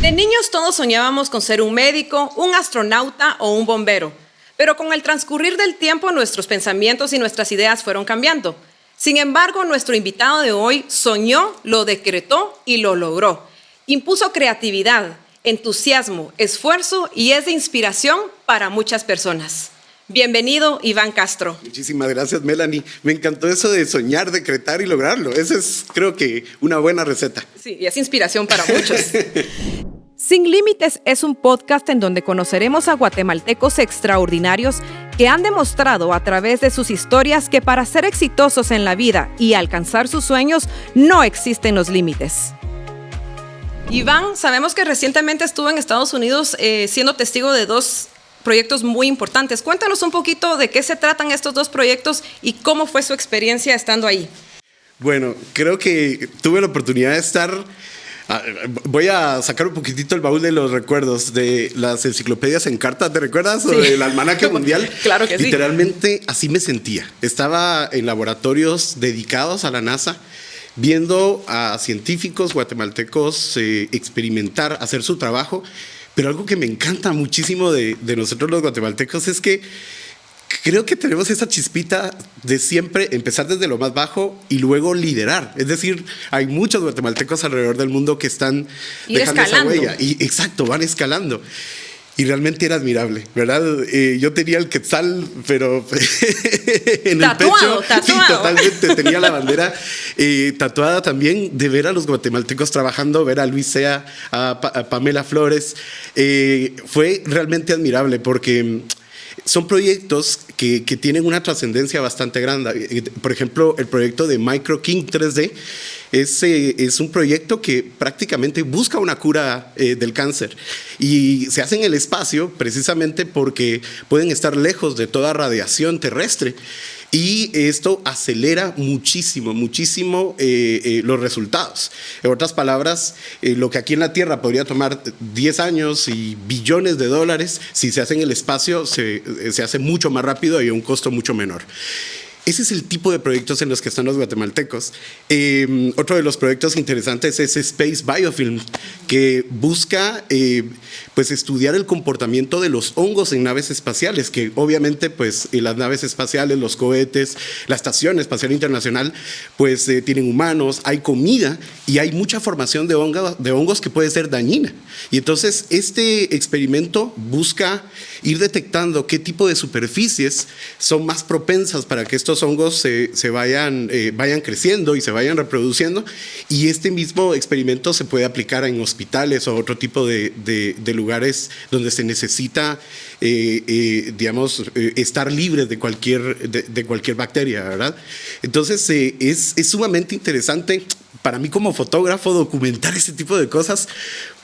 De niños todos soñábamos con ser un médico, un astronauta o un bombero, pero con el transcurrir del tiempo nuestros pensamientos y nuestras ideas fueron cambiando. Sin embargo, nuestro invitado de hoy soñó, lo decretó y lo logró. Impuso creatividad, entusiasmo, esfuerzo y es de inspiración para muchas personas. Bienvenido, Iván Castro. Muchísimas gracias, Melanie. Me encantó eso de soñar, decretar y lograrlo. Esa es, creo que, una buena receta. Sí, y es inspiración para muchos. Sin Límites es un podcast en donde conoceremos a guatemaltecos extraordinarios que han demostrado a través de sus historias que para ser exitosos en la vida y alcanzar sus sueños no existen los límites. Iván, sabemos que recientemente estuvo en Estados Unidos siendo testigo de dos proyectos muy importantes. Cuéntanos un poquito de qué se tratan estos dos proyectos y cómo fue su experiencia estando ahí. Bueno, creo que tuve la oportunidad de estar... Voy a sacar un poquitito el baúl de los recuerdos de las enciclopedias en carta, ¿te recuerdas? Sí. O del almanaque mundial. Claro que sí. Literalmente así me sentía. Estaba en laboratorios dedicados a la NASA, viendo a científicos guatemaltecos experimentar, hacer su trabajo. Pero algo que me encanta muchísimo de nosotros los guatemaltecos es que creo que tenemos esa chispita de siempre empezar desde lo más bajo y luego liderar. Es decir, hay muchos guatemaltecos alrededor del mundo que están dejando escalando esa huella. Y exacto, van escalando. Y realmente era admirable, ¿verdad? Yo tenía el quetzal, pero en tatuado, el pecho. Sí, totalmente. Tenía la bandera tatuada también, de ver a los guatemaltecos trabajando, ver a Luis Sea, a Pamela Flores. Fue realmente admirable porque son proyectos que tienen una trascendencia bastante grande. Por ejemplo, el proyecto de MicroKing 3D es un proyecto que prácticamente busca una cura del cáncer y se hace en el espacio precisamente porque pueden estar lejos de toda radiación terrestre. Y esto acelera muchísimo los resultados. En otras palabras, lo que aquí en la Tierra podría tomar 10 años y billones de dólares, si se hace en el espacio, se hace mucho más rápido y a un costo mucho menor. Ese es el tipo de proyectos en los que están los guatemaltecos. Otro de los proyectos interesantes es Space Biofilm, que busca pues estudiar el comportamiento de los hongos en naves espaciales, que obviamente pues las naves espaciales, los cohetes, la Estación Espacial Internacional, pues tienen humanos, hay comida y hay mucha formación de hongos que puede ser dañina. Y entonces este experimento busca ir detectando qué tipo de superficies son más propensas para que estos hongos se vayan creciendo y se vayan reproduciendo, y este mismo experimento se puede aplicar en hospitales o otro tipo de lugares donde se necesita estar libre de cualquier bacteria, ¿verdad? Entonces es sumamente interesante para mí como fotógrafo documentar ese tipo de cosas,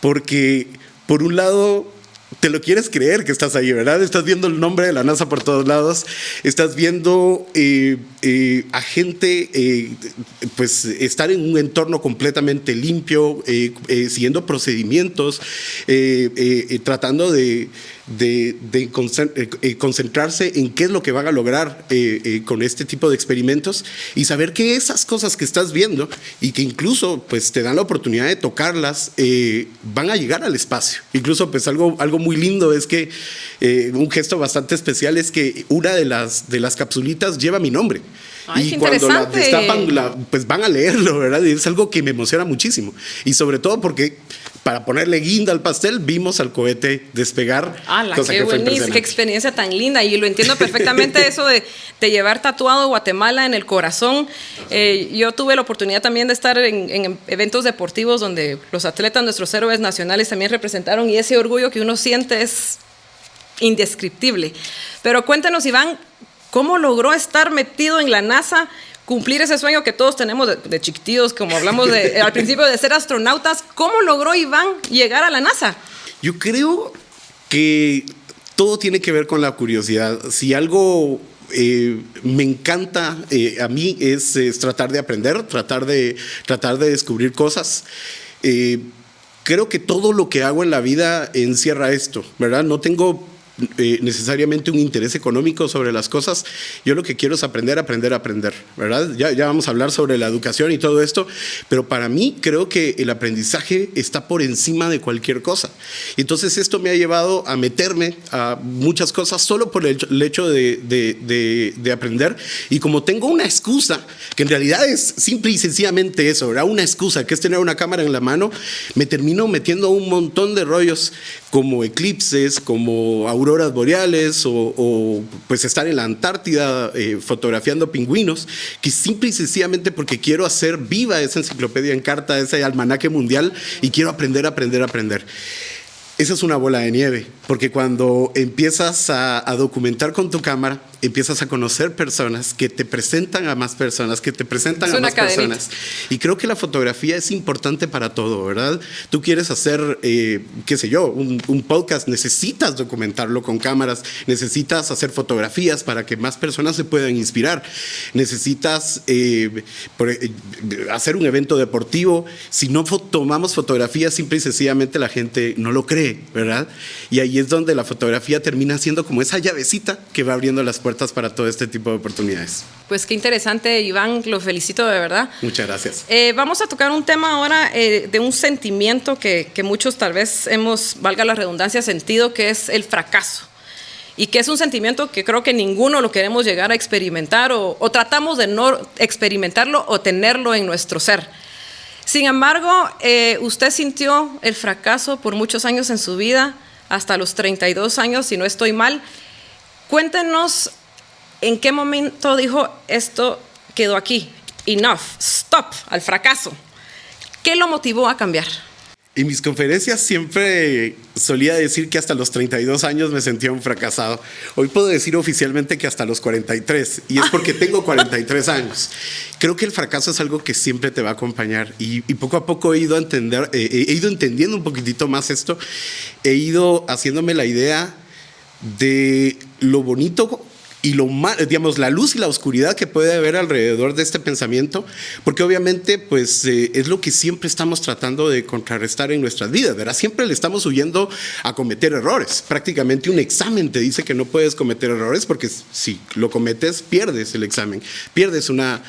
porque por un lado te lo quieres creer que estás ahí, ¿verdad? Estás viendo el nombre de la NASA por todos lados, estás viendo a gente pues estar en un entorno completamente limpio, siguiendo procedimientos, tratando de concentrarse en qué es lo que van a lograr con este tipo de experimentos, y saber que esas cosas que estás viendo y que incluso pues te dan la oportunidad de tocarlas van a llegar al espacio. Incluso pues algo muy lindo es que un gesto bastante especial es que una de las capsulitas lleva mi nombre. Ay, y cuando la destapan, pues van a leerlo, ¿verdad? Y es algo que me emociona muchísimo. Y sobre todo porque para ponerle guinda al pastel, vimos al cohete despegar. Qué buenísimo, qué experiencia tan linda. Y lo entiendo perfectamente eso de llevar tatuado Guatemala en el corazón. Yo tuve la oportunidad también de estar en eventos deportivos donde los atletas, nuestros héroes nacionales, también representaron, y ese orgullo que uno siente es indescriptible. Pero cuéntanos, Iván, ¿cómo logró estar metido en la NASA, cumplir ese sueño que todos tenemos de chiquititos, como hablamos al principio, de ser astronautas? ¿Cómo logró Iván llegar a la NASA? Yo creo que todo tiene que ver con la curiosidad. Si algo me encanta a mí es tratar de aprender, tratar de descubrir cosas. Creo que todo lo que hago en la vida encierra esto, ¿verdad? No tengo necesariamente un interés económico sobre las cosas. Yo lo que quiero es aprender, ¿verdad? Ya vamos a hablar sobre la educación y todo esto, pero para mí creo que el aprendizaje está por encima de cualquier cosa. Entonces esto me ha llevado a meterme a muchas cosas solo por el hecho de aprender, y como tengo una excusa, que en realidad es simple y sencillamente eso, ¿verdad? Una excusa, que es tener una cámara en la mano, me termino metiendo a un montón de rollos como eclipses, como auroras boreales o pues estar en la Antártida fotografiando pingüinos, que simple y sencillamente porque quiero hacer viva esa enciclopedia en carta, ese almanaque mundial, y quiero aprender. Esa es una bola de nieve, porque cuando empiezas a documentar con tu cámara, empiezas a conocer personas que te presentan a más personas, personas. Y creo que la fotografía es importante para todo, ¿verdad? Tú quieres hacer, qué sé yo, un podcast, necesitas documentarlo con cámaras, necesitas hacer fotografías para que más personas se puedan inspirar, necesitas hacer un evento deportivo. Si no tomamos fotografías, simple y sencillamente la gente no lo cree, ¿verdad? Y ahí es donde la fotografía termina siendo como esa llavecita que va abriendo las puertas para todo este tipo de oportunidades. Pues qué interesante, Iván, lo felicito de verdad. Muchas gracias. Vamos a tocar un tema ahora de un sentimiento que muchos tal vez hemos, valga la redundancia, sentido, que es el fracaso. Y que es un sentimiento que creo que ninguno lo queremos llegar a experimentar o tratamos de no experimentarlo o tenerlo en nuestro ser. Sin embargo, usted sintió el fracaso por muchos años en su vida, hasta los 32 años, si no estoy mal. Cuéntenos en qué momento dijo: esto quedó aquí, enough, stop, al fracaso. ¿Qué lo motivó a cambiar? En mis conferencias siempre solía decir que hasta los 32 años me sentía un fracasado. Hoy puedo decir oficialmente que hasta los 43, y es porque tengo 43 años. Creo que el fracaso es algo que siempre te va a acompañar, y poco a poco he ido entendiendo un poquitito más esto. He ido haciéndome la idea de lo bonito y lo mal, digamos, la luz y la oscuridad que puede haber alrededor de este pensamiento, porque obviamente pues es lo que siempre estamos tratando de contrarrestar en nuestras vidas, ¿verdad? Siempre le estamos huyendo a cometer errores. Prácticamente un examen te dice que no puedes cometer errores, porque si lo cometes pierdes el examen, pierdes una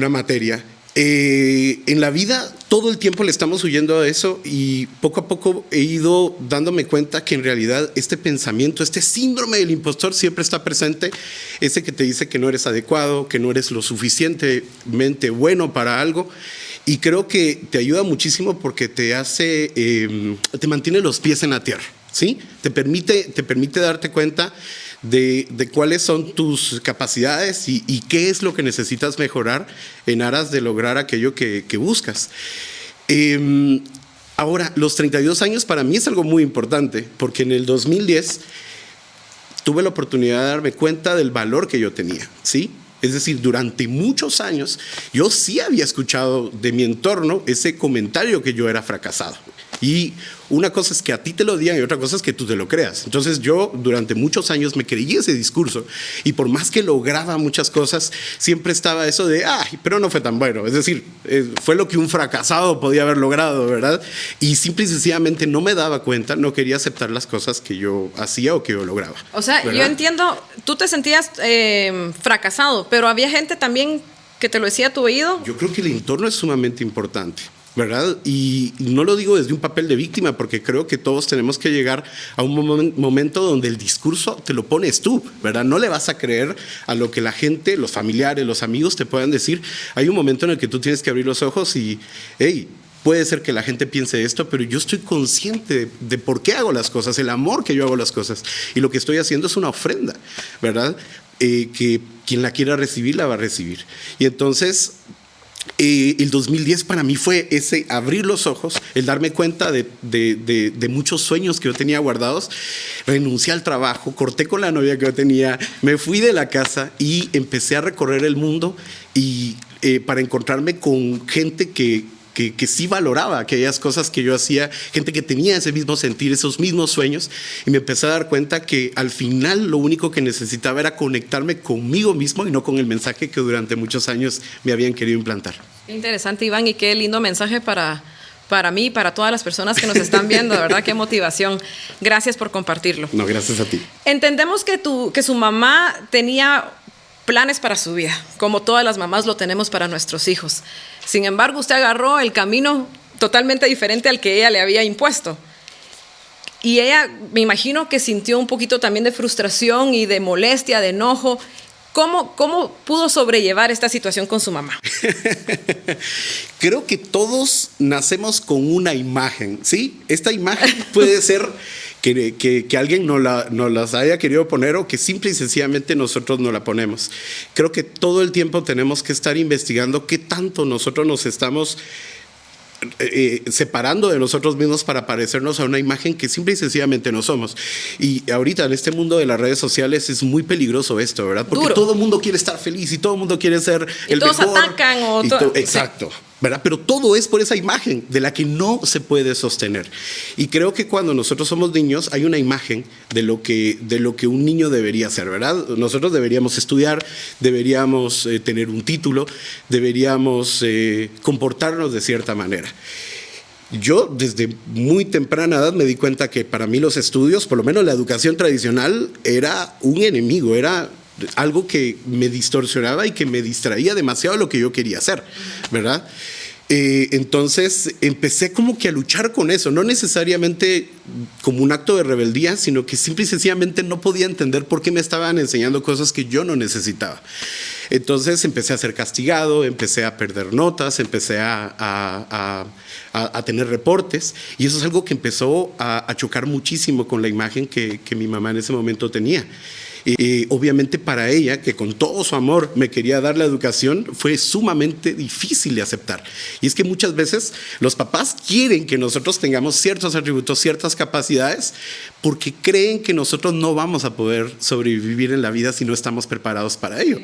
materia. En la vida todo el tiempo le estamos huyendo a eso, y poco a poco he ido dándome cuenta que en realidad este pensamiento, este síndrome del impostor siempre está presente, ese que te dice que no eres adecuado, que no eres lo suficientemente bueno para algo. Y creo que te ayuda muchísimo porque te mantiene los pies en la tierra, ¿sí? Te permite darte cuenta de cuáles son tus capacidades y qué es lo que necesitas mejorar en aras de lograr aquello que buscas. Ahora, los 32 años para mí es algo muy importante, porque en el 2010 tuve la oportunidad de darme cuenta del valor que yo tenía, ¿sí? Es decir, durante muchos años yo sí había escuchado de mi entorno ese comentario que yo era fracasado. Y una cosa es que a ti te lo digan y otra cosa es que tú te lo creas. Entonces yo durante muchos años me creí ese discurso, y por más que lograba muchas cosas, siempre estaba eso de, pero no fue tan bueno. Es decir, fue lo que un fracasado podía haber logrado, ¿verdad? Y simple y sencillamente no me daba cuenta, no quería aceptar las cosas que yo hacía o que yo lograba. O sea, ¿verdad? Yo entiendo, tú te sentías fracasado, pero había gente también que te lo decía a tu oído. Yo creo que el entorno es sumamente importante, ¿verdad? Y no lo digo desde un papel de víctima, porque creo que todos tenemos que llegar a un momento donde el discurso te lo pones tú, ¿verdad? No le vas a creer a lo que la gente, los familiares, los amigos te puedan decir. Hay un momento en el que tú tienes que abrir los ojos y, puede ser que la gente piense esto, pero yo estoy consciente de por qué hago las cosas, el amor que yo hago las cosas, y lo que estoy haciendo es una ofrenda, ¿verdad? Que quien la quiera recibir, la va a recibir. Y entonces el 2010 para mí fue ese abrir los ojos, el darme cuenta de muchos sueños que yo tenía guardados. Renuncié al trabajo, corté con la novia que yo tenía, me fui de la casa y empecé a recorrer el mundo, y para encontrarme con gente que sí valoraba aquellas cosas que yo hacía, gente que tenía ese mismo sentir, esos mismos sueños, y me empecé a dar cuenta que al final lo único que necesitaba era conectarme conmigo mismo y no con el mensaje que durante muchos años me habían querido implantar. Qué interesante, Iván, y qué lindo mensaje para para mí, para todas las personas que nos están viendo, de verdad, qué motivación. Gracias por compartirlo. No, gracias a ti. Entendemos que su mamá tenía planes para su vida, como todas las mamás lo tenemos para nuestros hijos. Sin embargo, usted agarró el camino totalmente diferente al que ella le había impuesto. Y ella, me imagino que sintió un poquito también de frustración y de molestia, de enojo. ¿Cómo pudo sobrellevar esta situación con su mamá? Creo que todos nacemos con una imagen, ¿sí? Esta imagen puede ser que alguien nos las haya querido poner o que simple y sencillamente nosotros no la ponemos. Creo que todo el tiempo tenemos que estar investigando qué tanto nosotros nos estamos separando de nosotros mismos para parecernos a una imagen que simple y sencillamente no somos. Y ahorita en este mundo de las redes sociales es muy peligroso esto, ¿verdad? Porque duro. Todo el mundo quiere estar feliz y todo el mundo quiere ser el mejor. Y todos atacan. Exacto. ¿Verdad? Pero todo es por esa imagen de la que no se puede sostener. Y creo que cuando nosotros somos niños hay una imagen de lo que un niño debería ser, ¿verdad? Nosotros deberíamos estudiar, deberíamos tener un título, deberíamos comportarnos de cierta manera. Yo desde muy temprana edad me di cuenta que para mí los estudios, por lo menos la educación tradicional, era un enemigo, era algo que me distorsionaba y que me distraía demasiado de lo que yo quería hacer, ¿verdad? Entonces empecé como que a luchar con eso, no necesariamente como un acto de rebeldía, sino que simple y sencillamente no podía entender por qué me estaban enseñando cosas que yo no necesitaba. Entonces empecé a ser castigado, empecé a perder notas, empecé a tener reportes, y eso es algo que empezó a chocar muchísimo con la imagen que mi mamá en ese momento tenía. Obviamente para ella, que con todo su amor me quería dar la educación, fue sumamente difícil de aceptar. Y es que muchas veces los papás quieren que nosotros tengamos ciertos atributos, ciertas capacidades, porque creen que nosotros no vamos a poder sobrevivir en la vida si no estamos preparados para ello.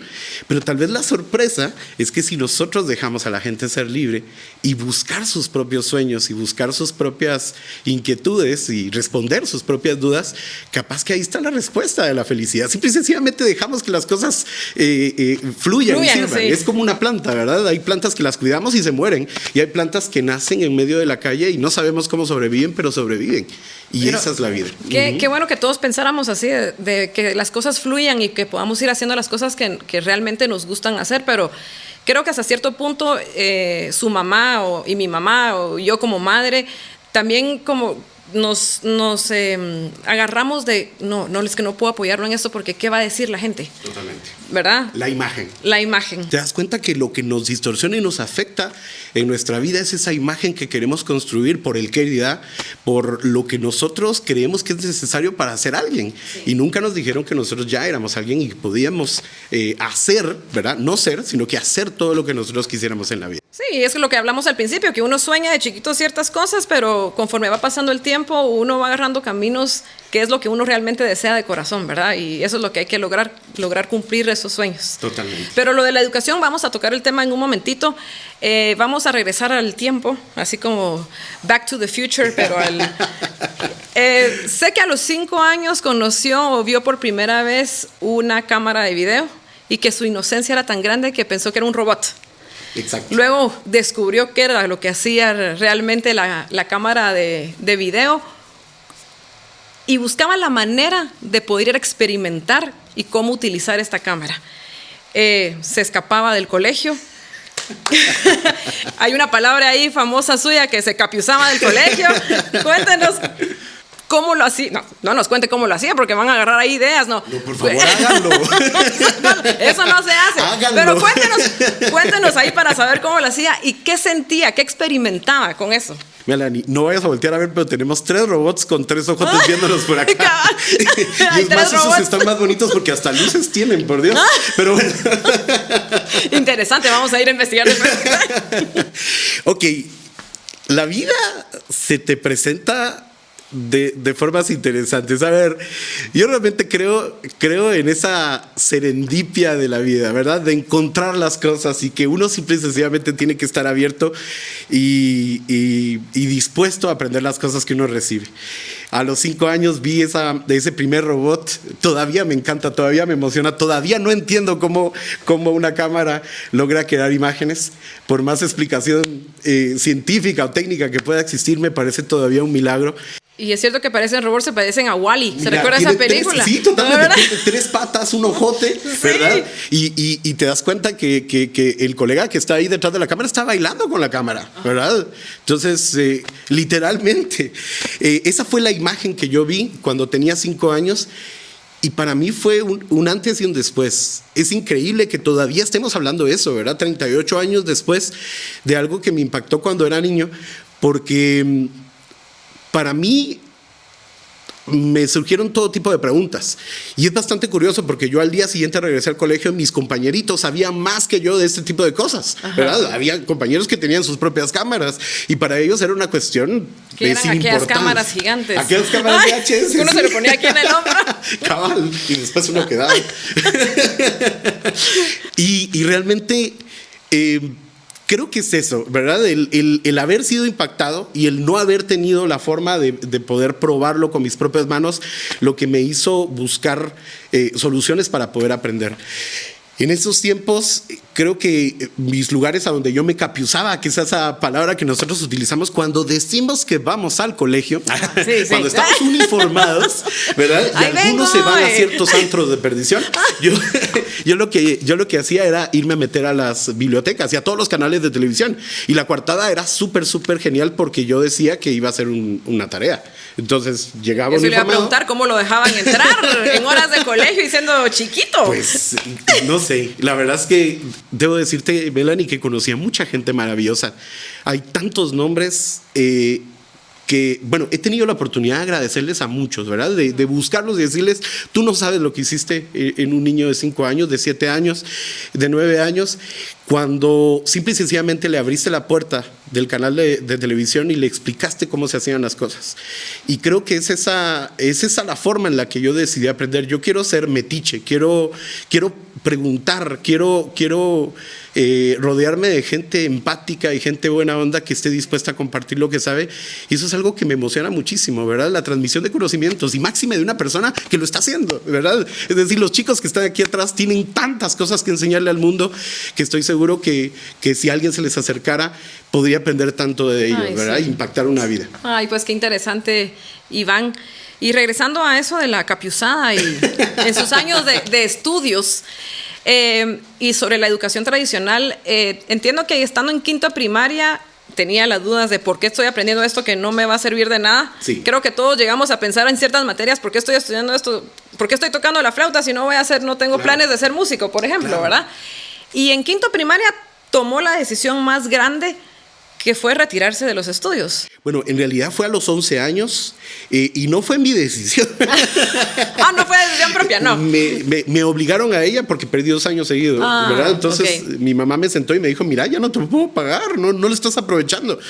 Pero tal vez la sorpresa es que si nosotros dejamos a la gente ser libre y buscar sus propios sueños y buscar sus propias inquietudes y responder sus propias dudas, capaz que ahí está la respuesta de la felicidad. Simple y sencillamente dejamos que las cosas fluyan y sirvan. Sí. Es como una planta, ¿verdad? Hay plantas que las cuidamos y se mueren, y hay plantas que nacen en medio de la calle y no sabemos cómo sobreviven, pero sobreviven. Y pero esa es la vida. Qué bueno que todos pensáramos así, de que las cosas fluyan y que podamos ir haciendo las cosas que realmente nos gustan hacer, pero creo que hasta cierto punto su mamá y mi mamá o yo como madre también como nos agarramos de no, es que no puedo apoyarlo en esto porque ¿qué va a decir la gente? Totalmente. ¿Verdad? La imagen. La imagen. ¿Te das cuenta que lo que nos distorsiona y nos afecta en nuestra vida es esa imagen que queremos construir por el qué dirá, por lo que nosotros creemos que es necesario para ser alguien? Sí. Y nunca nos dijeron que nosotros ya éramos alguien y que podíamos hacer, ¿verdad? No ser, sino que hacer todo lo que nosotros quisiéramos en la vida. Sí, es lo que hablamos al principio, que uno sueña de chiquito ciertas cosas, pero conforme va pasando el tiempo, uno va agarrando caminos que es lo que uno realmente desea de corazón, ¿verdad? Y eso es lo que hay que lograr cumplir esos sueños. Totalmente. Pero lo de la educación, vamos a tocar el tema en un momentito. Vamos a regresar al tiempo, así como Back to the Future, pero sé que a los 5 años conoció o vio por primera vez una cámara de video y que su inocencia era tan grande que pensó que era un robot. Exacto. Luego descubrió qué era lo que hacía realmente la cámara de video y buscaba la manera de poder experimentar y cómo utilizar esta cámara. Se escapaba del colegio. Hay una palabra ahí famosa suya que se capiuzaba del colegio. Cuéntenos cómo lo hacía. No nos cuente cómo lo hacía porque van a agarrar ahí ideas. No, por favor, háganlo. Eso no se hace. Háganlo. Pero cuéntenos ahí para saber cómo lo hacía y qué sentía, qué experimentaba con eso. Melanie, no vayas a voltear a ver, pero tenemos 3 robots con 3 ojos viéndonos por acá. Y es más, esos están más bonitos porque hasta luces tienen, por Dios. Pero bueno. Interesante, vamos a ir a investigar después. Ok, la vida se te presenta de formas interesantes. A ver, yo realmente creo en esa serendipia de la vida, ¿verdad? De encontrar las cosas y que uno simple y sencillamente tiene que estar abierto y dispuesto a aprender las cosas que uno recibe. A los 5 años vi ese primer robot. Todavía me encanta, todavía me emociona. Todavía no entiendo cómo una cámara logra crear imágenes. Por más explicación científica o técnica que pueda existir, me parece todavía un milagro. Y es cierto que parecen robots, se parecen a Wall-E. ¿Se recuerda esa película? Sí, totalmente. Tiene 3 patas, un ojote, ¿verdad? Y te das cuenta que el colega que está ahí detrás de la cámara está bailando con la cámara, ¿verdad? Entonces, literalmente, esa fue la imagen que yo vi cuando tenía 5 años. Y para mí fue un antes y un después. Es increíble que todavía estemos hablando de eso, ¿verdad? 38 años después de algo que me impactó cuando era niño, porque para mí me surgieron todo tipo de preguntas. Y es bastante curioso porque yo al día siguiente regresé al colegio y mis compañeritos sabían más que yo de este tipo de cosas, ¿verdad? Había compañeros que tenían sus propias cámaras y para ellos era una cuestión que eran aquellas cámaras gigantes. Aquellas cámaras VHS. Uno se lo ponía aquí en el hombro. Cabal. Y después uno quedaba. y realmente creo que es eso, ¿verdad? El haber sido impactado y el no haber tenido la forma de poder probarlo con mis propias manos, lo que me hizo buscar soluciones para poder aprender. En esos tiempos, creo que mis lugares a donde yo me capiuzaba, que es esa palabra que nosotros utilizamos cuando decimos que vamos al colegio, cuando estamos uniformados, ¿verdad? Y algunos se van a ciertos antros de perdición. Yo lo que hacía era irme a meter a las bibliotecas y a todos los canales de televisión. Y la coartada era súper genial porque yo decía que iba a hacer una tarea. Entonces llegaba uniformado. Eso le iba a preguntar cómo lo dejaban entrar en horas de colegio y siendo chiquito. Pues no sé, la verdad es que debo decirte, Melanie, que conocí a mucha gente maravillosa. Hay tantos nombres que, bueno, he tenido la oportunidad de agradecerles a muchos, ¿verdad? De buscarlos y decirles, tú no sabes lo que hiciste en un niño de 5 años, de 7 años, de 9 años, cuando simple y sencillamente le abriste la puerta del canal de televisión y le explicaste cómo se hacían las cosas. Y creo que es esa la forma en la que yo decidí aprender. Yo quiero ser metiche, quiero preguntar, quiero rodearme de gente empática y gente buena onda que esté dispuesta a compartir lo que sabe. Y eso es algo que me emociona muchísimo, ¿verdad? La transmisión de conocimientos y máxime de una persona que lo está haciendo, ¿verdad? Es decir, los chicos que están aquí atrás tienen tantas cosas que enseñarle al mundo que estoy seguro que si alguien se les acercara podría aprender tanto de ellos, ¿verdad? Sí. Impactar una vida. Ay, pues qué interesante, Iván. Y regresando a eso de la capiuzada y en sus años de estudios y sobre la educación tradicional, entiendo que estando en quinto primaria tenía las dudas de por qué estoy aprendiendo esto que no me va a servir de nada. Sí. Creo que todos llegamos a pensar en ciertas materias, ¿por qué estoy estudiando esto? ¿Por qué estoy tocando la flauta si no tengo planes de ser músico, por ejemplo, ¿verdad? Y en quinto primaria tomó la decisión más grande, que fue retirarse de los estudios. Bueno, en realidad fue a los 11 años y no fue mi decisión. No fue decisión propia, no. Me obligaron a ella porque perdí 2 años seguidos, ¿verdad? Entonces mi mamá me sentó y me dijo, mira, ya no te puedo pagar, no lo estás aprovechando.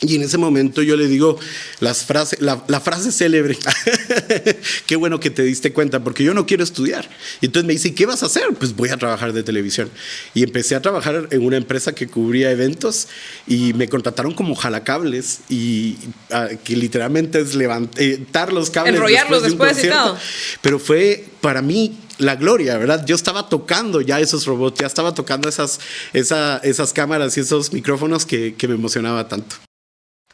Y en ese momento yo le digo la frase célebre, qué bueno que te diste cuenta, porque yo no quiero estudiar. Y entonces me dice, ¿qué vas a hacer? Pues voy a trabajar de televisión. Y empecé a trabajar en una empresa que cubría eventos y me contrataron como jalacables y que literalmente es levantar los cables. Enrollarlos después y todo. Pero fue para mí la gloria, ¿verdad? Yo estaba tocando ya esos robots, ya estaba tocando esas cámaras y esos micrófonos que me emocionaba tanto.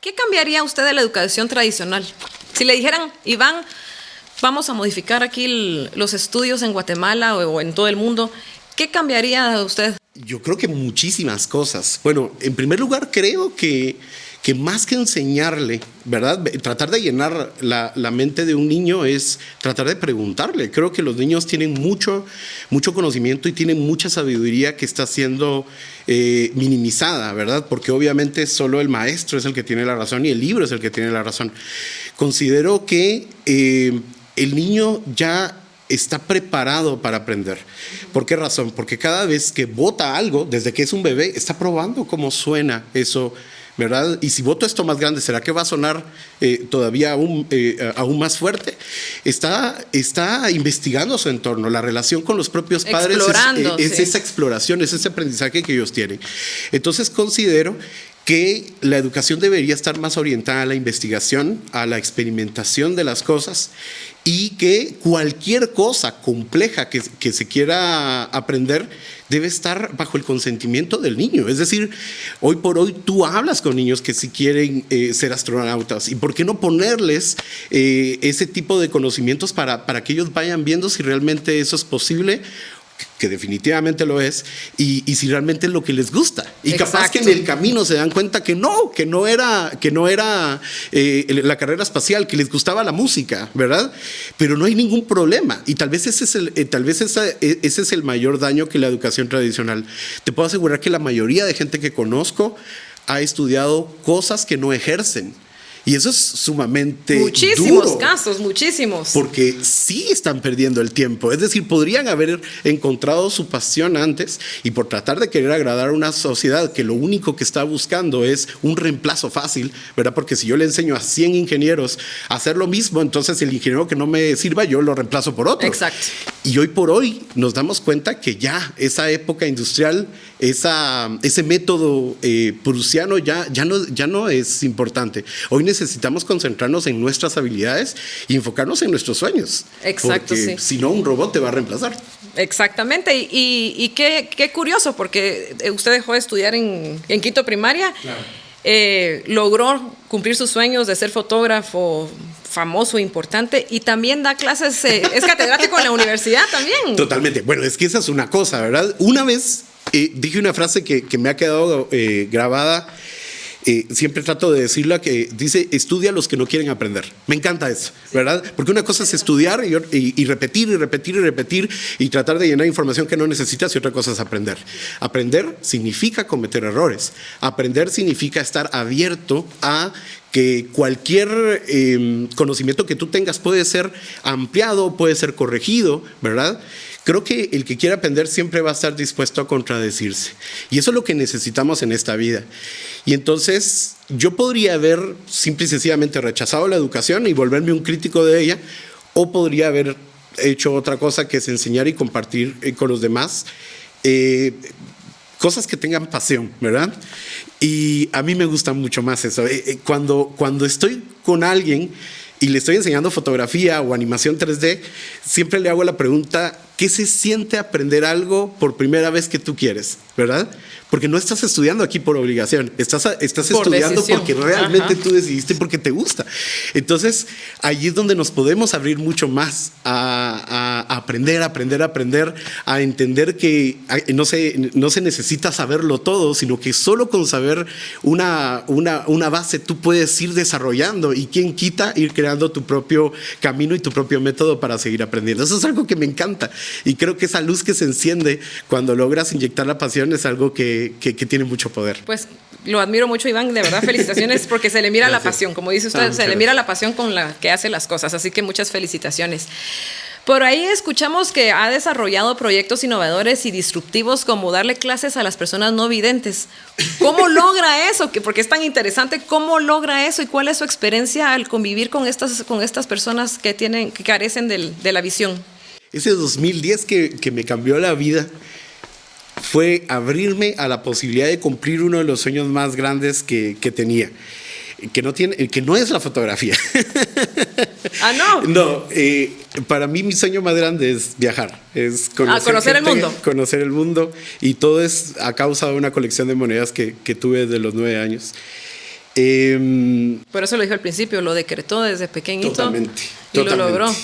¿Qué cambiaría usted de la educación tradicional? Si le dijeran, Iván, vamos a modificar aquí los estudios en Guatemala o en todo el mundo, ¿qué cambiaría usted? Yo creo que muchísimas cosas. Bueno, en primer lugar, creo que más que enseñarle, ¿verdad? Tratar de llenar la mente de un niño es tratar de preguntarle. Creo que los niños tienen mucho conocimiento y tienen mucha sabiduría que está siendo minimizada, ¿verdad? Porque obviamente solo el maestro es el que tiene la razón y el libro es el que tiene la razón. Considero que el niño ya está preparado para aprender. ¿Por qué razón? Porque cada vez que bota algo, desde que es un bebé, está probando cómo suena eso, ¿verdad? Y si boto esto más grande, ¿será que va a sonar todavía aún más fuerte? Está investigando su entorno, la relación con los propios padres es esa exploración, es ese aprendizaje que ellos tienen. Entonces considero que la educación debería estar más orientada a la investigación, a la experimentación de las cosas, y que cualquier cosa compleja que se quiera aprender debe estar bajo el consentimiento del niño. Es decir, hoy por hoy tú hablas con niños que si quieren ser astronautas, y por qué no ponerles ese tipo de conocimientos para que ellos vayan viendo si realmente eso es posible, que definitivamente lo es, y si realmente es lo que les gusta. Y Exacto. capaz que en el camino se dan cuenta que no era la carrera espacial, que les gustaba la música, ¿verdad? Pero no hay ningún problema. Y tal vez ese es el mayor daño que la educación tradicional. Te puedo asegurar que la mayoría de gente que conozco ha estudiado cosas que no ejercen. Y eso es sumamente muchísimos duro, casos, muchísimos. porque sí están perdiendo el tiempo. Es decir, podrían haber encontrado su pasión antes, y por tratar de querer agradar a una sociedad que lo único que está buscando es un reemplazo fácil, ¿verdad? Porque si yo le enseño a 100 ingenieros a hacer lo mismo, entonces el ingeniero que no me sirva, yo lo reemplazo por otro. Exacto. Y hoy por hoy nos damos cuenta que ya esa época industrial, ese método prusiano ya no es importante. Hoy necesitamos concentrarnos en nuestras habilidades y enfocarnos en nuestros sueños. Exacto, porque si no, un robot te va a reemplazar. Exactamente, y qué curioso, porque usted dejó de estudiar en quinto primaria, claro. Logró cumplir sus sueños de ser fotógrafo famoso, importante, y también da clases, es catedrático en la universidad también. Totalmente. Bueno, es que esa es una cosa, ¿verdad? Una vez dije una frase que me ha quedado grabada. Siempre trato de decirla, que dice: estudia a los que no quieren aprender. Me encanta eso, ¿verdad? Porque una cosa es estudiar y repetir y repetir y repetir y tratar de llenar información que no necesitas, y otra cosa es aprender. Aprender significa cometer errores. Aprender significa estar abierto a que cualquier conocimiento que tú tengas puede ser ampliado, puede ser corregido, ¿verdad? Creo que el que quiera aprender siempre va a estar dispuesto a contradecirse. Y eso es lo que necesitamos en esta vida. Y entonces yo podría haber simple y sencillamente rechazado la educación y volverme un crítico de ella, o podría haber hecho otra cosa, que es enseñar y compartir con los demás cosas que tengan pasión, ¿verdad? Y a mí me gusta mucho más eso. Cuando estoy con alguien y le estoy enseñando fotografía o animación 3D, siempre le hago la pregunta: ¿qué se siente aprender algo por primera vez que tú quieres? ¿Verdad? Porque no estás estudiando aquí por obligación, estás estudiando decisión, porque realmente tú decidiste, porque te gusta. Entonces, allí es donde nos podemos abrir mucho más a aprender, a entender que no se necesita saberlo todo, sino que solo con saber una base tú puedes ir desarrollando, y quién quita ir creando tu propio camino y tu propio método para seguir aprendiendo. Eso es algo que me encanta, y creo que esa luz que se enciende cuando logras inyectar la pasión es algo que tiene mucho poder. Pues lo admiro mucho, Iván, de verdad, felicitaciones, porque se le mira la pasión, como dice usted, se le mira la pasión con la que hace las cosas, así que muchas felicitaciones. Por ahí escuchamos que ha desarrollado proyectos innovadores y disruptivos, como darle clases a las personas no videntes. ¿Cómo logra eso? Porque es tan interesante. ¿Cómo logra eso? ¿Y cuál es su experiencia al convivir con estas personas que carecen de la visión? Ese 2010 que me cambió la vida fue abrirme a la posibilidad de cumplir uno de los sueños más grandes que tenía, que no es la fotografía. ¿Ah, no? No, para mí mi sueño más grande es viajar, es conocer el mundo. Conocer el mundo, y todo es a causa de una colección de monedas que tuve desde los 9 años. Por eso lo dijo al principio, lo decretó desde pequeñito. Totalmente. Lo logró.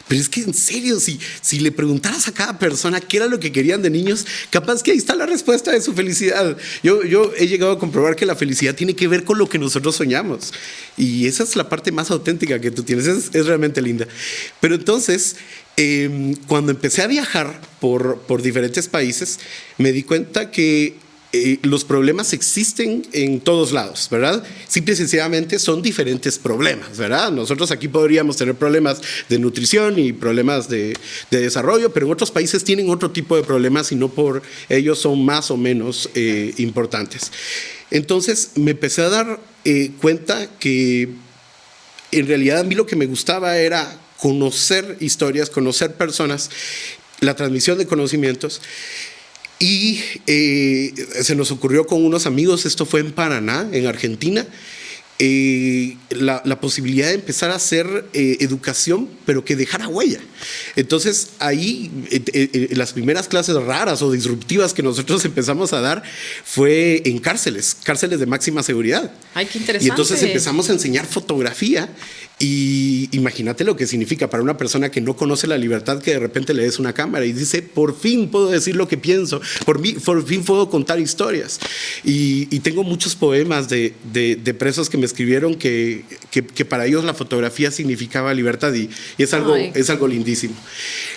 Pero es que en serio, si le preguntaras a cada persona qué era lo que querían de niños, capaz que ahí está la respuesta de su felicidad. Yo he llegado a comprobar que la felicidad tiene que ver con lo que nosotros soñamos, y esa es la parte más auténtica que tú tienes. Es realmente linda. Pero entonces, cuando empecé a viajar por diferentes países, me di cuenta que los problemas existen en todos lados, ¿verdad? Simple y sencillamente son diferentes problemas, ¿verdad? Nosotros aquí podríamos tener problemas de nutrición y problemas de desarrollo, pero en otros países tienen otro tipo de problemas, y no por ello son más o menos importantes. Entonces me empecé a dar cuenta que en realidad a mí lo que me gustaba era conocer historias, conocer personas, la transmisión de conocimientos. Y Y se nos ocurrió con unos amigos, esto fue en Paraná, en Argentina, la posibilidad de empezar a hacer educación, pero que dejara huella. Entonces, ahí, las primeras clases raras o disruptivas que nosotros empezamos a dar fue en cárceles de máxima seguridad. Ay, qué interesante. Y entonces empezamos a enseñar fotografía. Y imagínate lo que significa para una persona que no conoce la libertad, que de repente le des una cámara y dice, por fin puedo decir lo que pienso, por fin puedo contar historias. Y tengo muchos poemas de presos que me escribieron que para ellos la fotografía significaba libertad, y es algo lindísimo.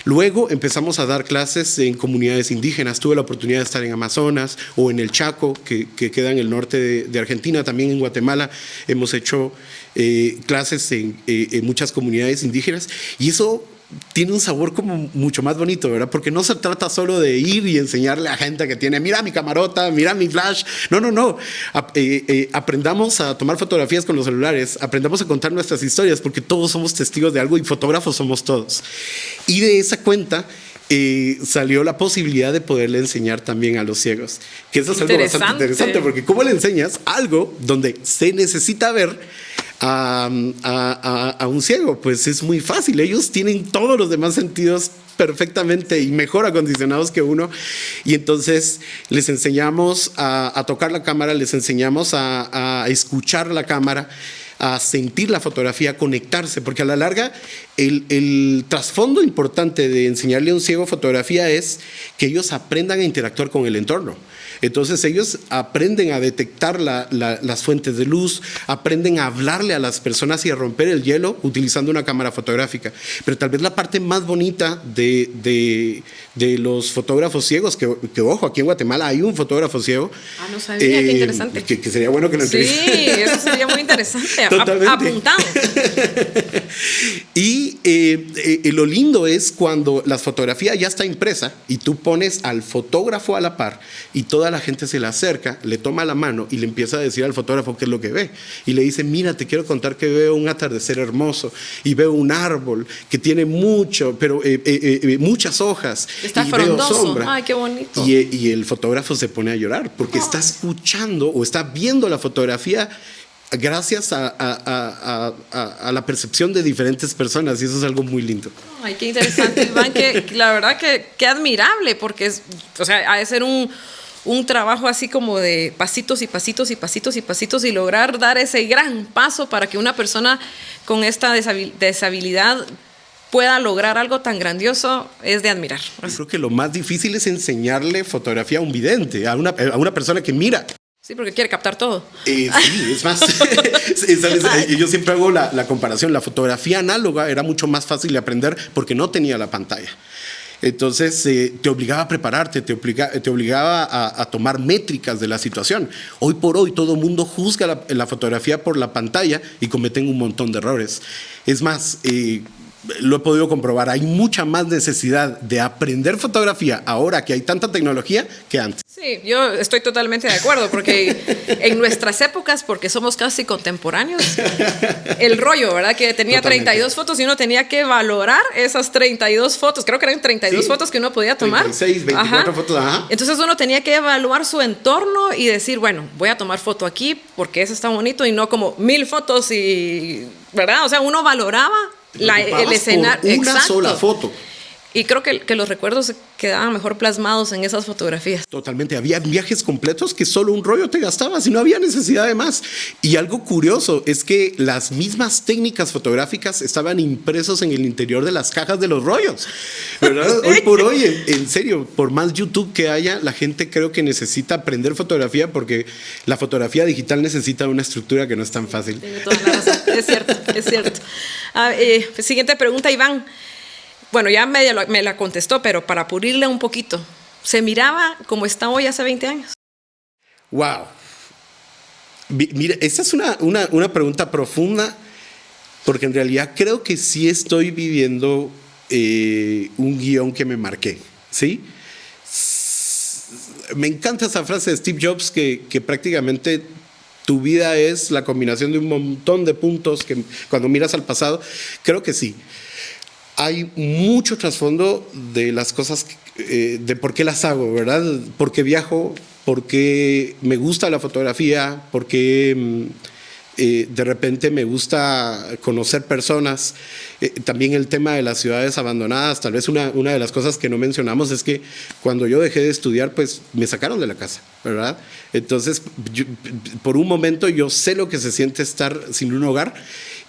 Luego empezamos a dar clases en comunidades indígenas. Tuve la oportunidad de estar en Amazonas o en el Chaco, que queda en el norte de Argentina. También en Guatemala hemos hecho clases en muchas comunidades indígenas, y eso tiene un sabor como mucho más bonito, ¿verdad? Porque no se trata solo de ir y enseñarle a gente que tiene, mira mi camarota, mira mi flash. No. Aprendamos a tomar fotografías con los celulares, aprendamos a contar nuestras historias, porque todos somos testigos de algo y fotógrafos somos todos. Y de esa cuenta salió la posibilidad de poderle enseñar también a los ciegos, que eso es algo bastante interesante, porque ¿cómo le enseñas algo donde se necesita ver a un ciego? Pues es muy fácil, ellos tienen todos los demás sentidos perfectamente y mejor acondicionados que uno, y entonces les enseñamos a tocar la cámara, les enseñamos a escuchar la cámara, a sentir la fotografía, a conectarse, porque a la larga el trasfondo importante de enseñarle a un ciego fotografía es que ellos aprendan a interactuar con el entorno. Entonces ellos aprenden a detectar las fuentes de luz, aprenden a hablarle a las personas y a romper el hielo utilizando una cámara fotográfica. Pero tal vez la parte más bonita de los fotógrafos ciegos, que ojo, aquí en Guatemala hay un fotógrafo ciego. Ah, no sabía, qué interesante. Que sería bueno que lo entrevistara. Sí, eso sería muy interesante. Totalmente. Apuntado. Y lo lindo es cuando la fotografía ya está impresa y tú pones al fotógrafo a la par y toda la gente se le acerca, le toma la mano y le empieza a decir al fotógrafo qué es lo que ve. Y le dice, mira, te quiero contar que veo un atardecer hermoso y veo un árbol que tiene muchas hojas. Está y frondoso. Veo sombra. Ay, qué bonito. Y el fotógrafo se pone a llorar porque está escuchando o está viendo la fotografía gracias a la percepción de diferentes personas, y eso es algo muy lindo. Ay, qué interesante, Iván, que la verdad que admirable, porque ha de ser un trabajo así como de pasitos y pasitos y pasitos y pasitos, y lograr dar ese gran paso para que una persona con esta deshabilidad pueda lograr algo tan grandioso, es de admirar. Yo creo que lo más difícil es enseñarle fotografía a un vidente, a una persona que mira. Sí, porque quiere captar todo. Sí, es más, yo siempre hago la comparación. La fotografía análoga era mucho más fácil de aprender porque no tenía la pantalla. Entonces te obligaba a prepararte, te obligaba a tomar métricas de la situación. Hoy por hoy todo el mundo juzga la fotografía por la pantalla y cometen un montón de errores. Es más, lo he podido comprobar, hay mucha más necesidad de aprender fotografía ahora que hay tanta tecnología que antes. Sí, yo estoy totalmente de acuerdo, porque en nuestras épocas, porque somos casi contemporáneos, el rollo, ¿verdad? Que tenía totalmente 32 fotos y uno tenía que valorar esas 32 fotos, creo que eran 32 fotos que uno podía tomar. 36, 24 fotos, ajá. Entonces uno tenía que evaluar su entorno y decir, bueno, voy a tomar foto aquí porque ese está bonito, y no como 1000 fotos, ¿verdad? O sea, uno valoraba el escenario. Una sola foto. Y creo que los recuerdos quedaban mejor plasmados en esas fotografías. Totalmente. Había viajes completos que solo un rollo te gastabas y no había necesidad de más. Y algo curioso es que las mismas técnicas fotográficas estaban impresos en el interior de las cajas de los rollos, ¿verdad? Hoy por hoy, en serio, por más YouTube que haya, la gente creo que necesita aprender fotografía, porque la fotografía digital necesita una estructura que no es tan fácil. Tiene toda la razón. Es cierto. Siguiente pregunta, Iván. Bueno, ya me la contestó, pero para pulirle un poquito, ¿se miraba como está hoy hace 20 años? Wow. Mira, esta es una pregunta profunda, porque en realidad creo que sí estoy viviendo un guión que me marqué, ¿sí? Me encanta esa frase de Steve Jobs que prácticamente tu vida es la combinación de un montón de puntos que cuando miras al pasado, creo que sí. hay mucho trasfondo de las cosas, de por qué las hago, ¿verdad? Por qué viajo, por qué me gusta la fotografía, por qué de repente me gusta conocer personas. También el tema de las ciudades abandonadas. Tal vez una de las cosas que no mencionamos es que cuando yo dejé de estudiar, pues me sacaron de la casa, ¿verdad? Entonces, por un momento yo sé lo que se siente estar sin un hogar,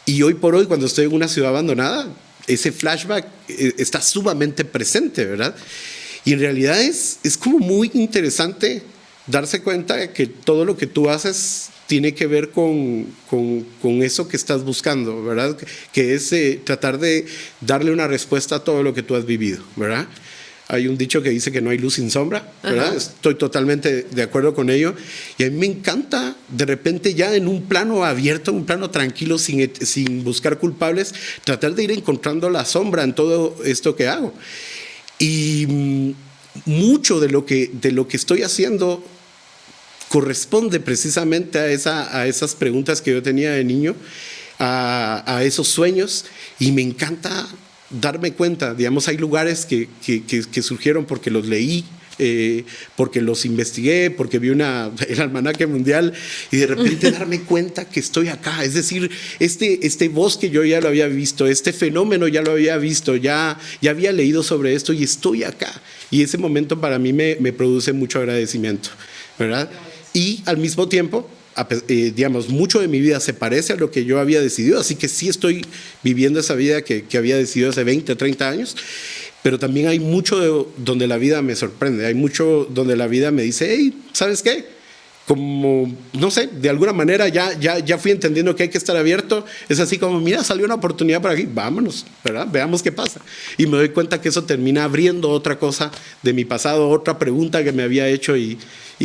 y hoy por hoy, cuando estoy en una ciudad abandonada, ese flashback está sumamente presente, ¿verdad? Y en realidad es como muy interesante darse cuenta de que todo lo que tú haces tiene que ver con eso que estás buscando, ¿verdad? Que es tratar de darle una respuesta a todo lo que tú has vivido, ¿verdad? Hay un dicho que dice que no hay luz sin sombra, ¿verdad? Uh-huh. Estoy totalmente de acuerdo con ello. Y a mí me encanta, de repente, ya en un plano abierto, un plano tranquilo, sin buscar culpables, tratar de ir encontrando la sombra en todo esto que hago. Y mucho de lo que estoy haciendo corresponde precisamente a esas preguntas que yo tenía de niño, a esos sueños, y me encanta darme cuenta. Digamos, hay lugares que surgieron porque los leí, porque los investigué, porque vi el almanaque mundial, y de repente darme cuenta que estoy acá. Es decir, este bosque yo ya lo había visto, este fenómeno ya lo había visto, ya había leído sobre esto y estoy acá. Y ese momento para mí me produce mucho agradecimiento, ¿verdad? Y al mismo tiempo, digamos, mucho de mi vida se parece a lo que yo había decidido, así que sí estoy viviendo esa vida que había decidido hace 20, 30 años, pero también hay mucho donde la vida me sorprende, hay mucho donde la vida me dice, hey, ¿sabes qué? Como, no sé, de alguna manera ya fui entendiendo que hay que estar abierto. Es así como, mira, salió una oportunidad por aquí, vámonos, ¿verdad? Veamos qué pasa. Y me doy cuenta que eso termina abriendo otra cosa de mi pasado, otra pregunta que me había hecho, y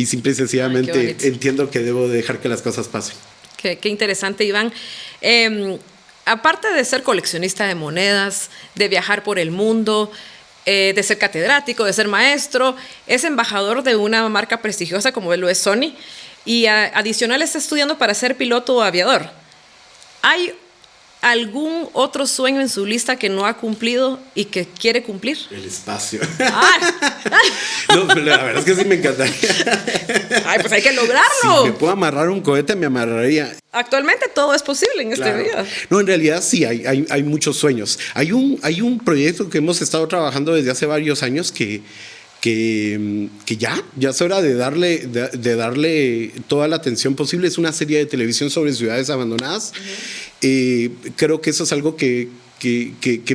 simple y sencillamente entiendo que debo dejar que las cosas pasen. Qué interesante, Iván. Aparte de ser coleccionista de monedas, de viajar por el mundo, de ser catedrático, de ser maestro, es embajador de una marca prestigiosa como lo es Sony, y adicional está estudiando para ser piloto o aviador. ¿Hay algún otro sueño en su lista que no ha cumplido y que quiere cumplir? El espacio. No, pero la verdad es que sí me encantaría. Ay, pues hay que lograrlo. Si me puedo amarrar un cohete, me amarraría. Actualmente todo es posible en esta vida. No, en realidad sí, hay muchos sueños. Hay un proyecto que hemos estado trabajando desde hace varios años que ya es hora de darle toda la atención posible. Es una serie de televisión sobre ciudades abandonadas. Uh-huh. Creo que eso es algo que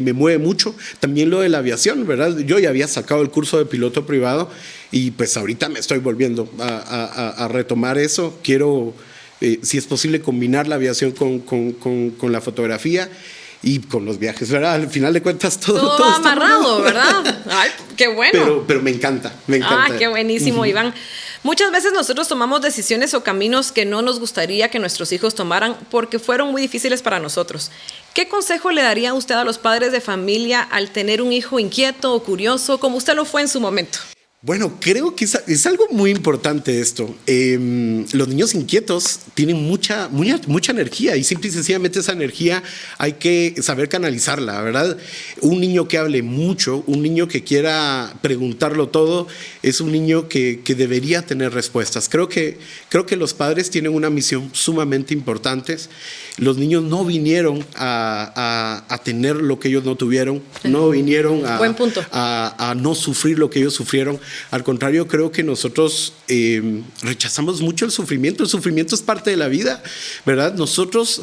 me mueve mucho. También lo de la aviación, ¿verdad? Yo ya había sacado el curso de piloto privado y pues ahorita me estoy volviendo a retomar eso. Quiero, si es posible, combinar la aviación con la fotografía y con los viajes, ¿verdad? Al final de cuentas todo va amarrado, ¿verdad? Ay, qué bueno. Pero me encanta. Qué buenísimo, uh-huh. Iván. Muchas veces nosotros tomamos decisiones o caminos que no nos gustaría que nuestros hijos tomaran porque fueron muy difíciles para nosotros. ¿Qué consejo le daría usted a los padres de familia al tener un hijo inquieto o curioso, como usted lo fue en su momento? Bueno, creo que es algo muy importante esto. Los niños inquietos tienen mucha energía, y simple y sencillamente esa energía hay que saber canalizarla, ¿verdad? Un niño que hable mucho, un niño que quiera preguntarlo todo, es un niño que debería tener respuestas. Creo que los padres tienen una misión sumamente importante. Los niños no vinieron a tener lo que ellos no tuvieron, no vinieron a no sufrir lo que ellos sufrieron. Al contrario, creo que nosotros rechazamos mucho el sufrimiento. El sufrimiento es parte de la vida, ¿verdad? Nosotros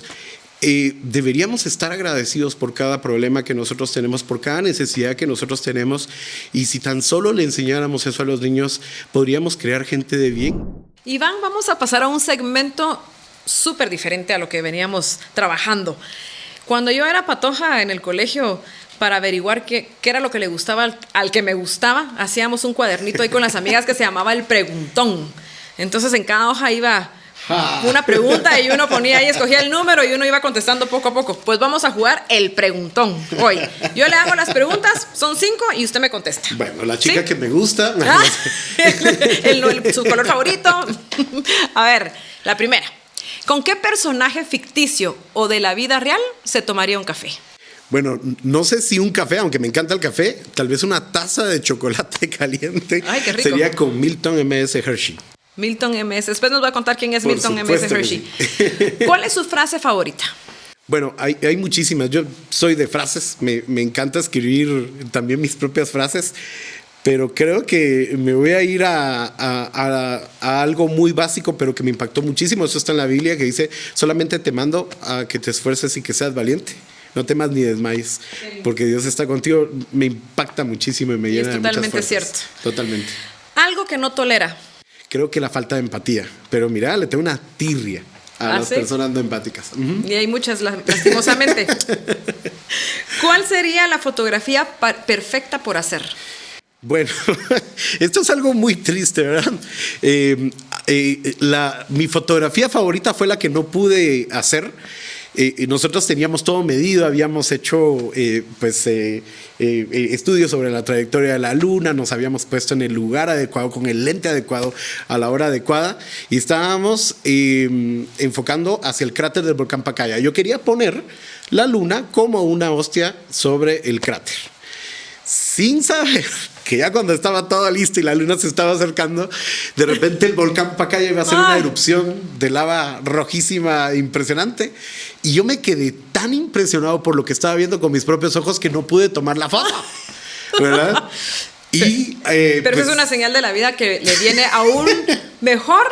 deberíamos estar agradecidos por cada problema que nosotros tenemos, por cada necesidad que nosotros tenemos, y si tan solo le enseñáramos eso a los niños, podríamos crear gente de bien. Iván, vamos a pasar a un segmento súper diferente a lo que veníamos trabajando. Cuando yo era patoja en el colegio, para averiguar qué era lo que le gustaba al que me gustaba, hacíamos un cuadernito ahí con las amigas que se llamaba el preguntón. Entonces en cada hoja iba una pregunta y uno ponía ahí, escogía el número y uno iba contestando poco a poco. Pues vamos a jugar el preguntón hoy. Yo le hago las preguntas, son 5 y usted me contesta. Bueno, la chica, ¿sí?, que me gusta. Su color favorito. A ver, la primera. ¿Con qué personaje ficticio o de la vida real se tomaría un café? Bueno, no sé si un café, aunque me encanta el café, tal vez una taza de chocolate caliente. Ay, qué rico. Sería con Milton M.S. Hershey. Milton M.S. Después nos va a contar quién es Por Milton M.S. supuesto que Hershey. sí. ¿Cuál es su frase favorita? Bueno, hay muchísimas. Yo soy de frases, me encanta escribir también mis propias frases, pero creo que me voy a ir a algo muy básico, pero que me impactó muchísimo. Eso está en la Biblia, que dice: solamente te mando a que te esfuerces y que seas valiente. No temas ni desmayes, porque Dios está contigo. Me impacta muchísimo y me llena de muchas totalmente fuerzas. cierto. Totalmente. Algo que no tolera. Creo que la falta de empatía, pero mira, le tengo una tirria a las ¿sí? personas no empáticas. Y hay muchas, lastimosamente. ¿Cuál sería la fotografía perfecta por hacer? Bueno, esto es algo muy triste, ¿verdad? Mi fotografía favorita fue la que no pude hacer. Nosotros teníamos todo medido, habíamos hecho estudios sobre la trayectoria de la luna, nos habíamos puesto en el lugar adecuado, con el lente adecuado, a la hora adecuada, y estábamos enfocando hacia el cráter del volcán Pacaya. Yo quería poner la luna como una hostia sobre el cráter, sin saber que ya cuando estaba todo listo y la luna se estaba acercando, de repente el volcán Pacaya iba a hacer una erupción de lava rojísima impresionante, y yo me quedé tan impresionado por lo que estaba viendo con mis propios ojos que no pude tomar la foto, ¿verdad? Pero eso es una señal de la vida que le viene aún mejor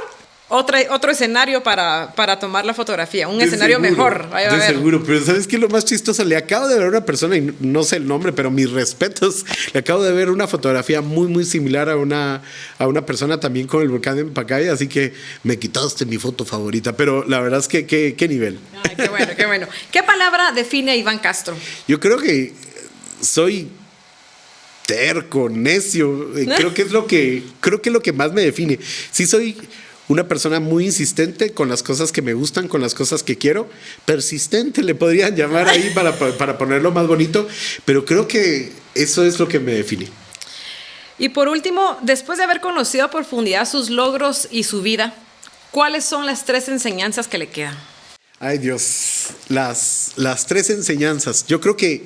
otro escenario para tomar la fotografía, un escenario seguro, mejor. De seguro, pero ¿sabes qué es lo más chistoso? Le acabo de ver a una persona, y no sé el nombre, pero mis respetos, le acabo de ver una fotografía muy, muy similar a una persona también con el volcán en Pacaya, así que me quitaste mi foto favorita, pero la verdad es que qué nivel. Ay, qué bueno, qué bueno. ¿Qué palabra define a Iván Castro? Yo creo que soy terco, necio, creo que es lo que más me define. Sí soy una persona muy insistente con las cosas que me gustan, con las cosas que quiero. Persistente le podrían llamar ahí para ponerlo más bonito, pero creo que eso es lo que me define. Y por último, después de haber conocido a profundidad sus logros y su vida, ¿cuáles son las 3 enseñanzas que le quedan? Ay, Dios, las 3 enseñanzas. Yo creo que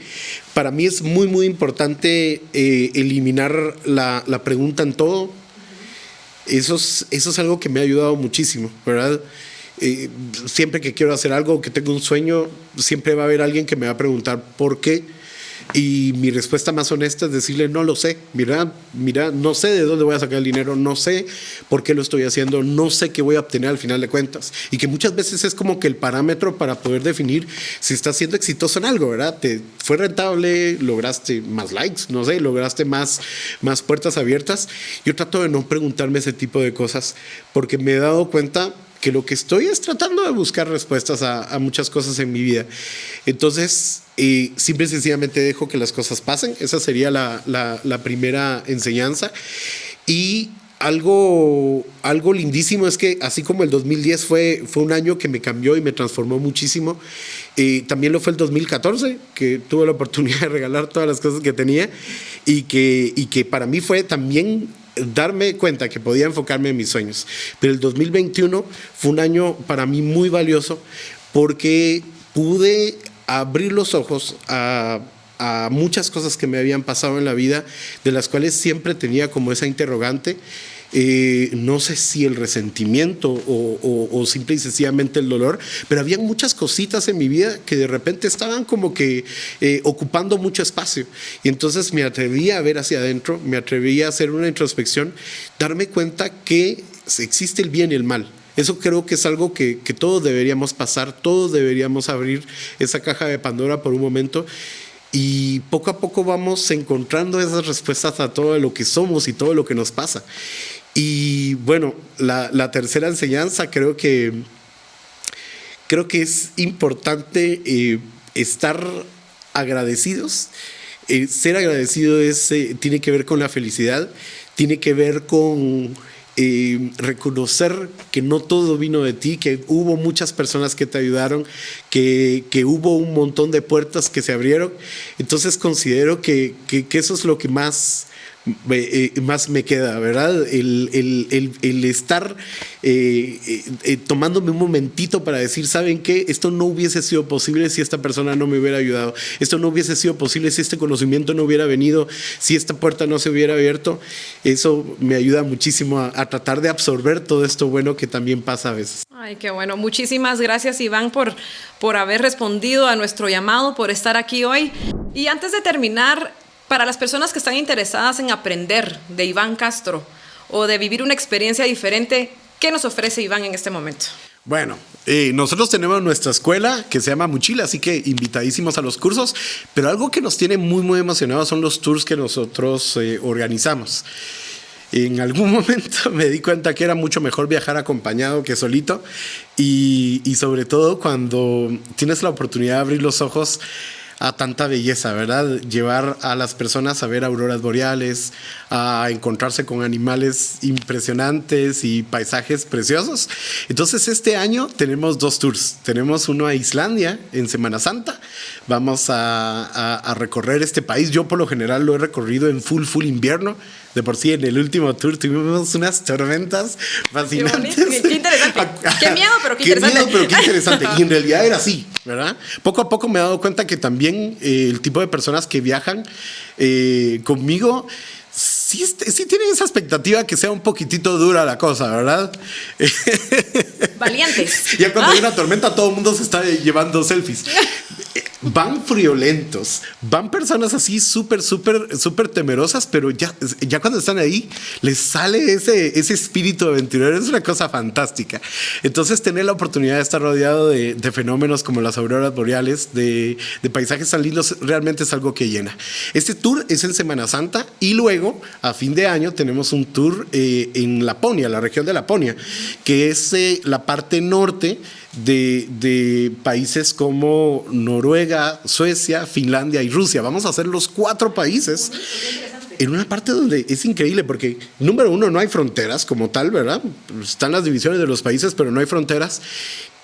para mí es muy, muy importante eliminar la pregunta en todo. Eso es algo que me ha ayudado muchísimo, ¿verdad? Siempre que quiero hacer algo, que tengo un sueño, siempre va a haber alguien que me va a preguntar por qué. Y mi respuesta más honesta es decirle: no lo sé, mira, no sé de dónde voy a sacar el dinero, no sé por qué lo estoy haciendo, no sé qué voy a obtener al final de cuentas. Y que muchas veces es como que el parámetro para poder definir si estás siendo exitoso en algo, ¿verdad? Te fue rentable, lograste más likes, no sé, lograste más puertas abiertas. Yo trato de no preguntarme ese tipo de cosas, porque me he dado cuenta que lo que estoy es tratando de buscar respuestas a muchas cosas en mi vida. Entonces, simple y sencillamente dejo que las cosas pasen. Esa sería la primera enseñanza. Y algo lindísimo es que, así como el 2010 fue un año que me cambió y me transformó muchísimo, también lo fue el 2014, que tuve la oportunidad de regalar todas las cosas que tenía, y que para mí fue también darme cuenta que podía enfocarme en mis sueños. Pero el 2021 fue un año para mí muy valioso, porque pude abrir los ojos a muchas cosas que me habían pasado en la vida, de las cuales siempre tenía como esa interrogante. No sé si el resentimiento o simple y sencillamente el dolor, pero había muchas cositas en mi vida que de repente estaban como que ocupando mucho espacio, y entonces me atreví a ver hacia adentro, me atreví a hacer una introspección, darme cuenta que existe el bien y el mal. Eso creo que es algo que todos deberíamos pasar, todos deberíamos abrir esa caja de Pandora por un momento, y poco a poco vamos encontrando esas respuestas a todo lo que somos y todo lo que nos pasa. Y bueno, la tercera enseñanza, creo que es importante estar agradecidos. Ser agradecido tiene que ver con la felicidad, tiene que ver con reconocer que no todo vino de ti, que hubo muchas personas que te ayudaron, que hubo un montón de puertas que se abrieron. Entonces considero que eso es lo que más más me queda, ¿verdad? El estar tomándome un momentito para decir, ¿saben qué? Esto no hubiese sido posible si esta persona no me hubiera ayudado. Esto no hubiese sido posible si este conocimiento no hubiera venido, si esta puerta no se hubiera abierto. Eso me ayuda muchísimo a tratar de absorber todo esto bueno que también pasa a veces. Ay, qué bueno. Muchísimas gracias, Iván, por haber respondido a nuestro llamado, por estar aquí hoy. Y antes de terminar, para las personas que están interesadas en aprender de Iván Castro o de vivir una experiencia diferente, ¿qué nos ofrece Iván en este momento? Bueno, nosotros tenemos nuestra escuela que se llama Mochila, así que invitadísimos a los cursos, pero algo que nos tiene muy, muy emocionados son los tours que nosotros organizamos. En algún momento me di cuenta que era mucho mejor viajar acompañado que solito y sobre todo cuando tienes la oportunidad de abrir los ojos a tanta belleza, ¿verdad? Llevar a las personas a ver auroras boreales, a encontrarse con animales impresionantes y paisajes preciosos. Entonces este año tenemos 2 tours. Tenemos uno a Islandia en Semana Santa. Vamos a recorrer este país. Yo por lo general lo he recorrido en full invierno. De por sí, en el último tour tuvimos unas tormentas fascinantes. Qué interesante. Qué miedo, pero qué interesante. Qué miedo, pero qué interesante. Y en realidad era así, ¿verdad? Poco a poco me he dado cuenta que también el tipo de personas que viajan conmigo sí tienen esa expectativa que sea un poquitito dura la cosa, ¿verdad? Valientes. Ya cuando hay una tormenta todo el mundo se está llevando selfies. Van friolentos, van personas así súper temerosas, pero ya cuando están ahí les sale ese espíritu aventurero, es una cosa fantástica. Entonces tener la oportunidad de estar rodeado de fenómenos como las auroras boreales, de paisajes tan lindos, realmente es algo que llena. Este tour es en Semana Santa y luego a fin de año tenemos un tour en Laponia, la región de Laponia, que es la parte norte de países como Noruega, Suecia, Finlandia y Rusia. Vamos a hacer los 4 países en una parte donde es increíble porque, número 1, no hay fronteras como tal, ¿verdad? Están las divisiones de los países, pero no hay fronteras.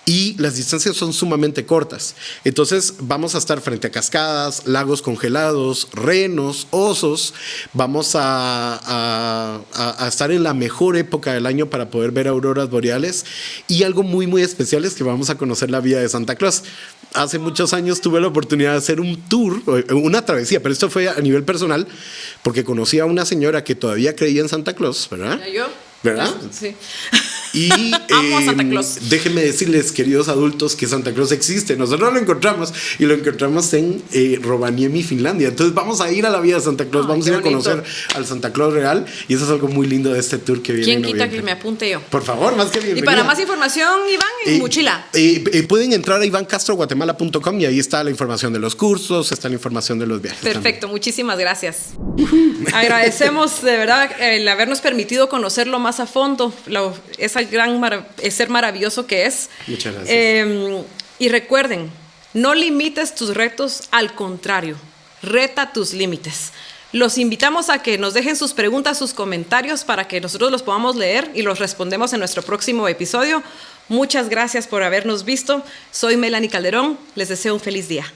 Y las distancias son sumamente cortas. Entonces vamos a estar frente a cascadas, lagos congelados, renos, osos. Vamos a estar en la mejor época del año para poder ver auroras boreales. Y algo muy, muy especial es que vamos a conocer la Vía de Santa Claus. Hace muchos años tuve la oportunidad de hacer un tour, una travesía, pero esto fue a nivel personal, porque conocí a una señora que todavía creía en Santa Claus, ¿verdad? ¿Yo? ¿Verdad? Sí. Y amo a Santa Claus. Déjenme decirles, queridos adultos, que Santa Claus existe. Nosotros lo encontramos y lo encontramos en Rovaniemi, Finlandia. Entonces vamos a ir a la Vía de Santa Claus, vamos a ir a conocer al Santa Claus real y eso es algo muy lindo de este tour que viene. ¿Quién quita que me apunte yo? Por favor, más que bienvenido. Y para más información, Iván, en Mochila. Pueden entrar a ivancastroguatemala.com y ahí está la información de los cursos, está la información de los viajes. Perfecto, también. Muchísimas gracias. Agradecemos de verdad el habernos permitido conocerlo más a fondo, ese ser maravilloso que es. Muchas gracias. Y recuerden, no limites tus retos, al contrario, reta tus límites. Los invitamos a que nos dejen sus preguntas, sus comentarios para que nosotros los podamos leer y los respondemos en nuestro próximo episodio. Muchas gracias por habernos visto. Soy Melanie Calderón. Les deseo un feliz día.